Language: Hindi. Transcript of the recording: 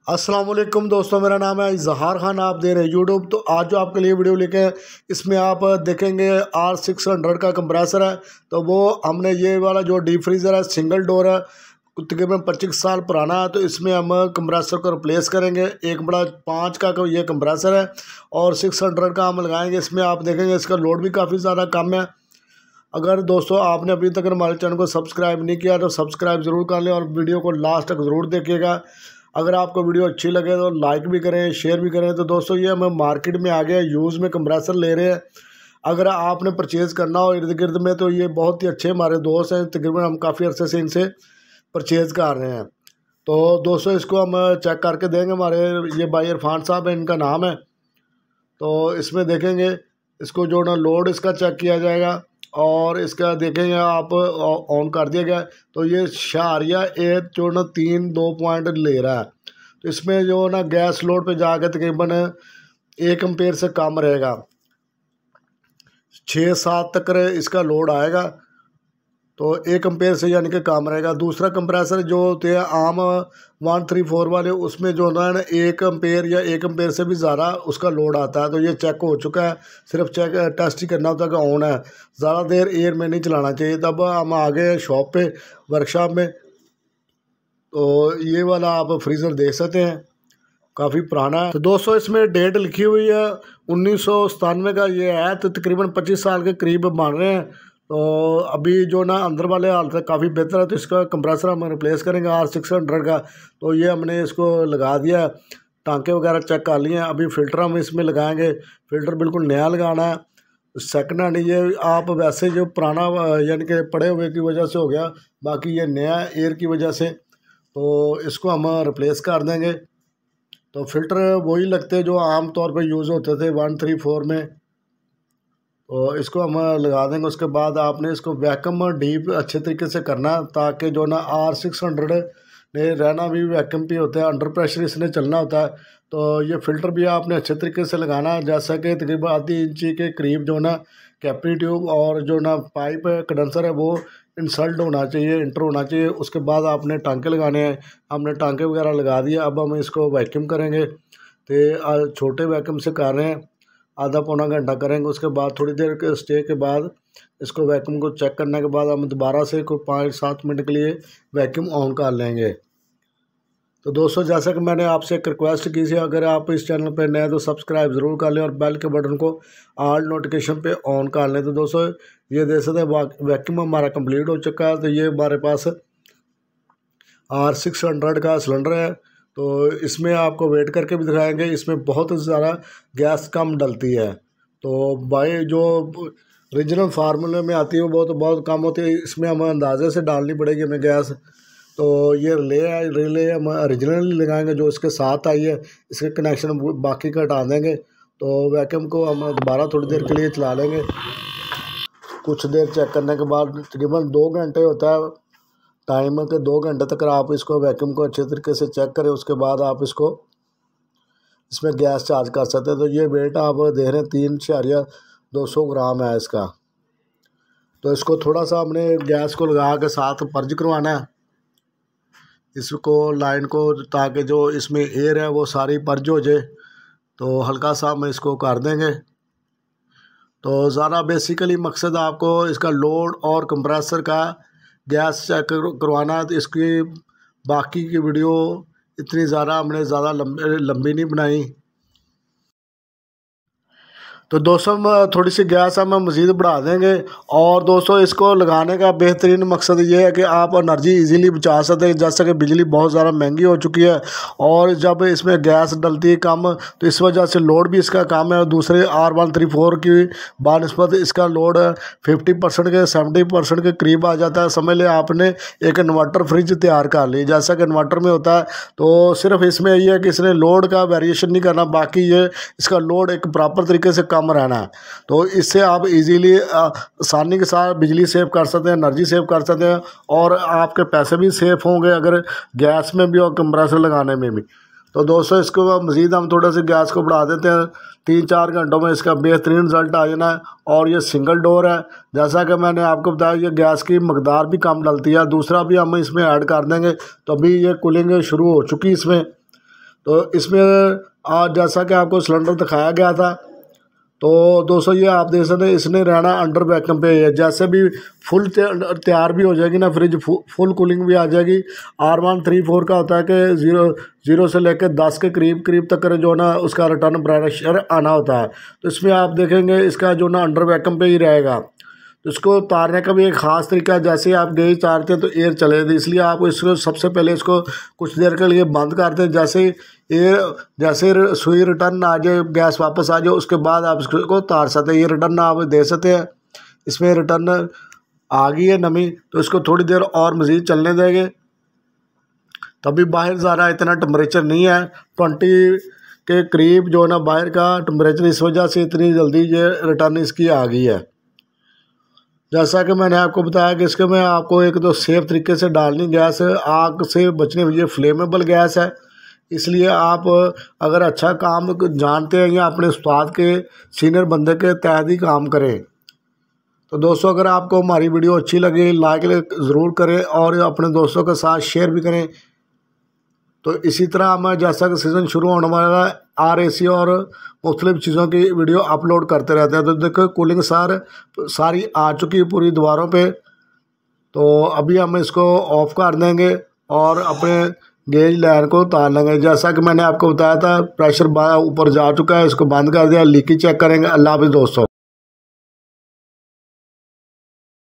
अस्सलाम वालेकुम दोस्तों, मेरा नाम है इजहार खान, आप दे रहे हैं यूट्यूब। तो आज जो आपके लिए वीडियो लेके हैं, इसमें आप देखेंगे R600 का कंप्रेसर है। तो वो हमने ये वाला जो डीप फ्रीज़र है, सिंगल डोर है, तकरीबन 25 साल पुराना है। तो इसमें हम कंप्रेसर को रिप्लेस करेंगे। एक बड़ा 5 का ये कंप्रेसर है और 600 का हम लगाएंगे। इसमें आप देखेंगे इसका लोड भी काफ़ी ज़्यादा कम है। अगर दोस्तों आपने अभी तक हमारे चैनल को सब्सक्राइब नहीं किया तो सब्सक्राइब ज़रूर कर लें और वीडियो को लास्ट तक ज़रूर देखिएगा। अगर आपको वीडियो अच्छी लगे तो लाइक भी करें, शेयर भी करें। तो दोस्तों ये हम मार्केट में आ गया, यूज़ में कंप्रेसर ले रहे हैं। अगर आपने परचेज़ करना हो इर्द गिर्द में, तो ये बहुत ही अच्छे हमारे दोस्त हैं। तकरीबन हम काफ़ी अर्से से इनसे परचेज़ कर रहे हैं। तो दोस्तों इसको हम चेक करके देंगे। हमारे ये भाई इरफान साहब है, इनका नाम है। तो इसमें देखेंगे इसको जो ना लोड इसका चेक किया जाएगा और इसका देखेंगे आप ऑन कर दिया गया। तो ये 6.1 जो ना 2 पॉइंट ले रहा है। तो इसमें जो ना गैस लोड पे जाकर तकरीबन 1 एम्पेयर से कम रहेगा, 6-7 तक इसका लोड आएगा। तो 1 एम्पेयर से यानी कि कम रहेगा। दूसरा कंप्रेसर जो होते हैं आम 134 वाले, उसमें जो है ना 1 एम्पेयर या 1 एम्पेयर से भी ज़्यादा उसका लोड आता है। तो ये चेक हो चुका है, सिर्फ टेस्ट ही करना होता है कि ऑन है। ज़्यादा देर एयर में नहीं चलाना चाहिए। तब हम आ गए शॉप पे, वर्कशॉप में। तो ये वाला आप फ्रीज़र देख सकते हैं, काफ़ी पुराना है। तो दोस्तों इसमें डेट लिखी हुई है 1997 का ये है। तो तकरीबन 25 साल के करीब बन रहे हैं। तो अभी जो ना अंदर वाले हालत काफ़ी बेहतर है। तो इसका कंप्रेसर हम रिप्लेस करेंगे R600 का। तो ये हमने इसको लगा दिया, टांके वगैरह चेक कर लिए हैं। अभी फ़िल्टर हम इसमें लगाएंगे। फ़िल्टर बिल्कुल नया लगाना है, सेकंड हैंड। ये आप वैसे जो पुराना यानी कि पड़े हुए की वजह से हो गया, बाकी ये नया एयर की वजह से। तो इसको हम रिप्लेस कर देंगे। तो फ़िल्टर वही लगते हैं जो आम तौर पे यूज़ होते थे 134 में। तो इसको हम लगा देंगे। उसके बाद आपने इसको वैक्यूम डीप अच्छे तरीके से करना, ताकि जो ना R600 ने रहना भी वैक्यूम पे होता है, अंडर प्रेशर इसने चलना होता है। तो ये फ़िल्टर भी आपने अच्छे तरीके से लगाना है। जैसा कि तकरीबन आधी इंची के करीब जो ना कैपरी ट्यूब और जो ना पाइप कंडेंसर है वो इंसर्ट होना चाहिए, इंटर होना चाहिए। उसके बाद आपने टांके लगाने हैं। हमने टांके वगैरह लगा दिए। अब हम इसको वैक्यूम करेंगे। तो छोटे वैक्यूम से कर रहे हैं, आधा पौना घंटा करेंगे। उसके बाद थोड़ी देर के स्टे के बाद इसको वैक्यूम को चेक करने के बाद हम दोबारा से कोई 5-7 मिनट के लिए वैक्यूम ऑन कर लेंगे। तो दोस्तों जैसा कि मैंने आपसे एक रिक्वेस्ट की थी, अगर आप इस चैनल पर नए तो सब्सक्राइब ज़रूर कर लें और बेल के बटन को ऑल नोटिफिकेशन पे ऑन कर लें। तो दोस्तों ये देख सकते हैं वैक्यूम हमारा कंप्लीट हो चुका है। तो ये हमारे पास R600 का सिलेंडर है। तो इसमें आपको वेट करके भी दिखाएंगे। इसमें बहुत ज़्यादा गैस कम डलती है। तो भाई जो ओरिजिनल फार्मूले में आती है वो बहुत कम होती है। इसमें हम अंदाजे से डालनी पड़ेगी हमें गैस। तो ये रिले हम ओरिजिनली लगाएंगे जो इसके साथ आई है। इसके कनेक्शन बाकी का हटा देंगे। तो वैक्यूम को हम दोबारा थोड़ी देर के लिए चला लेंगे। कुछ देर चेक करने के बाद तकरीबन 2 घंटे होता है टाइम के, 2 घंटे तक आप इसको वैक्यूम को अच्छे तरीके से चेक करें। उसके बाद आप इसको इसमें गैस चार्ज कर सकते हैं। तो ये वेट आप देख रहे हैं 3.200 ग्राम है इसका। तो इसको थोड़ा सा हमने गैस को लगा के साथ पर्ज करवाना है इसको लाइन को, ताकि जो इसमें एयर है वो सारी पर्ज हो जाए। तो हल्का सा हम इसको कर देंगे। तो ज़्यादा बेसिकली मकसद आपको इसका लोड और कंप्रेसर का गैस चेक करवाना है। तो इसकी बाकी की वीडियो इतनी हमने ज़्यादा लंबी नहीं बनाई। तो दोस्तों थोड़ी सी गैस हम मज़ीद बढ़ा देंगे। और दोस्तों इसको लगाने का बेहतरीन मकसद ये है कि आप एनर्जी इजीली बचा सकते हैं। जैसा कि बिजली बहुत ज़्यादा महंगी हो चुकी है और जब इसमें गैस डलती है कम, तो इस वजह से लोड भी इसका कम है। दूसरे R134 की बानस्पत इसका लोड 50% के 70% के करीब आ जाता है। समझ लें आपने एक इन्वर्टर फ्रिज तैयार कर ली, जैसा कि इन्वर्टर में होता है। तो सिर्फ इसमें ये है कि इसने लोड का वेरिएशन नहीं करना, बाकी ये इसका लोड एक प्रॉपर तरीके से कम रहना है। तो इससे आप इजीली आसानी के साथ बिजली सेव कर सकते हैं, एनर्जी सेव कर सकते हैं और आपके पैसे भी सेफ होंगे अगर गैस में भी और कंप्रेसर लगाने में भी। तो दोस्तों इसको मज़ीद हम थोड़ा सा गैस को बढ़ा देते हैं। 3-4 घंटों में इसका बेहतरीन रिजल्ट आ जाना है। और ये सिंगल डोर है, जैसा कि मैंने आपको बताया, ये गैस की मकदार भी कम डलती है। दूसरा भी हम इसमें ऐड कर देंगे। तो अभी ये कूलिंग शुरू हो चुकी इसमें। तो इसमें आज जैसा कि आपको सिलेंडर दिखाया गया था, तो दोस्तों ये आप देख सकते हैं इसने रहना अंडर वैक्यूम पे है। जैसे भी फुल तैयार भी हो जाएगी ना फ्रिज, फुल कूलिंग भी आ जाएगी। R134 का होता है कि जीरो से लेकर 10 के करीब तक जो ना उसका रिटर्न प्रेशर आना होता है। तो इसमें आप देखेंगे इसका जो ना अंडर वैक्यूम पे ही रहेगा। तो इसको उतारने का भी एक ख़ास तरीका है, जैसे आप गेज उतारते हैं तो एयर चले, इसलिए आप इसको सबसे पहले इसको कुछ देर के लिए बंद करते हैं। जैसे सुई रिटर्न आ जाए, गैस वापस आ जाए, उसके बाद आप इसको उतार सकते हैं। ये रिटर्न आप दे सकते हैं। इसमें रिटर्न आ गई है नमी, तो इसको थोड़ी देर और मज़ीद चलने देंगे। तभी बाहर ज़्यादा इतना टेम्परेचर नहीं है, 20 के करीब जो ना बाहर का टेम्परेचर, इस वजह से इतनी जल्दी ये रिटर्न इसकी आ गई है। जैसा कि मैंने आपको बताया कि इसके में आपको एक तो सेफ तरीके से डालनी गैस, आग से बचने के लिए फ्लेमेबल गैस है। इसलिए आप अगर अच्छा काम जानते हैं या अपने उस्ताद के सीनियर बंदे के तहत ही काम करें। तो दोस्तों अगर आपको हमारी वीडियो अच्छी लगे लाइक ज़रूर करें और अपने दोस्तों के साथ शेयर भी करें। तो इसी तरह हम जैसा कि सीज़न शुरू होने वाला है, RAC और मुख्तलिफ़ चीज़ों की वीडियो अपलोड करते रहते हैं। तो देखो कूलिंग सारी आ चुकी है पूरी दीवारों पे। तो अभी हम इसको ऑफ़ कर देंगे और अपने गेज लाइन को उतार लेंगे। जैसा कि मैंने आपको बताया था प्रेशर ऊपर जा चुका है, इसको बंद कर दिया, लीकेज चेक करेंगे। अल्लाह हाफ़िज़ दोस्तों।